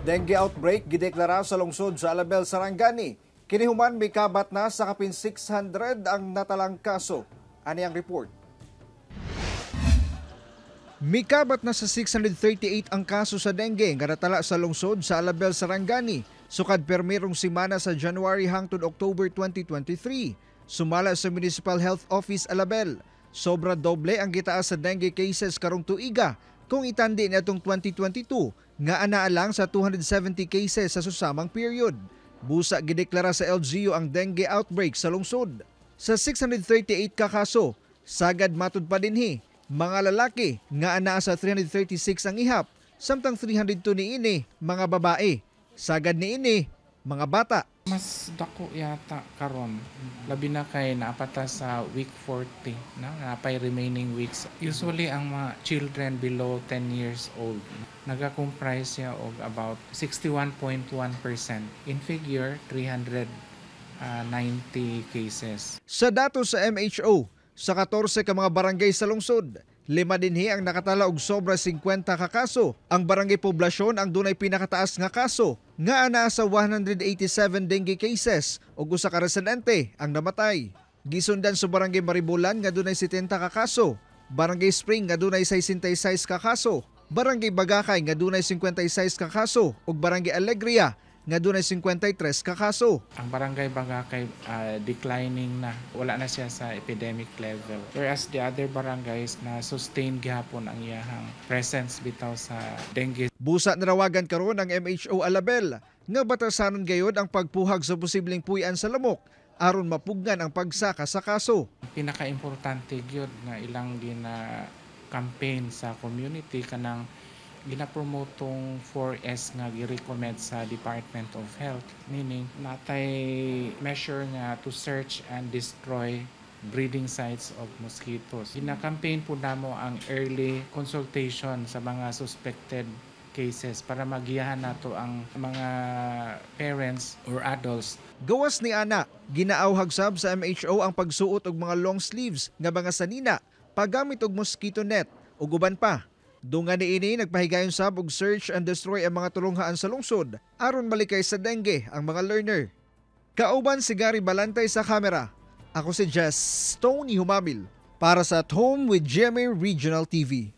Dengue outbreak gideklara sa lungsod sa Alabel, Sarangani. Kinihuman may kabat na sa kapin 600 ang natalang kaso. Ani ang report? May kabat na sa 638 ang kaso sa dengue nga natala sa lungsod sa Alabel, Sarangani. Sukad permirong simana sa January hangtod October 2023. Sumala sa Municipal Health Office Alabel. Sobra doble ang gitaas sa dengue cases karong tuiga kung itandi natong 2022 nga anaa lang sa 270 cases sa susamang period. Busa gideklara sa LGU ang dengue outbreak sa lungsod. Sa 638 ka kaso, sagad matud pa dinhi mga lalaki nga anaa sa 336 ang ihap, samtang 302 niini mga babae. Sagad niini mga bata. Mas dako yata karon, labi na kay naapata sa week 40 na napay remaining weeks. Usually ang mga children below 10 years old nagakomprise siya og about 61.1%. In figure 390 cases. Sa datos sa MHO, sa 14 ka mga barangay sa lungsod, 5 dinhi ang nakatala og sobra 50 ka kaso. Ang barangay poblasyon ang dunay pinakataas nga kaso nga anaa sa 187 dengue cases ug usa ka residente ang namatay. Gisundan sa barangay Maribulan nga dunay 70 ka kaso, barangay Spring nga dunay 66 ka kaso, barangay Bagakay nga dunay 56 ka kaso ug barangay Alegria nga dunay 53 ka kaso. Ang barangay Bagakay declining na, wala na siya sa epidemic level. Whereas the other barangays na sustain gihapon ang iyahang presence bitaw sa dengue. Busa narawagan karon ang MHO Alabel nga batasanon gayud ang pagpuhag sa posibleng puy-an sa lamok aron mapugnan ang pagsaka sa kaso. Pinaka-importante gyud nga ilang gina campaign sa community kanang ginapromote tong 4S nga gi-recommend sa Department of Health, meaning natay measure nga to search and destroy breeding sites of mosquitoes. Gina-campaign po namo ang early consultation sa mga suspected cases para magiyahan nato ang mga parents or adults. Gawas ni ana, ginaaw sab sa MHO ang pagsuot og mga long sleeves nga mga sanina, paggamit og mosquito net ug uban pa. Dunga niini nagpahigayon sab og search and destroy ang mga tulonghaan sa lungsod aron malikay sa dengue ang mga learner. Kauban si Gary Balantay sa kamera. Ako si Jess Tony Humamil para sa At Home with GMA Regional TV.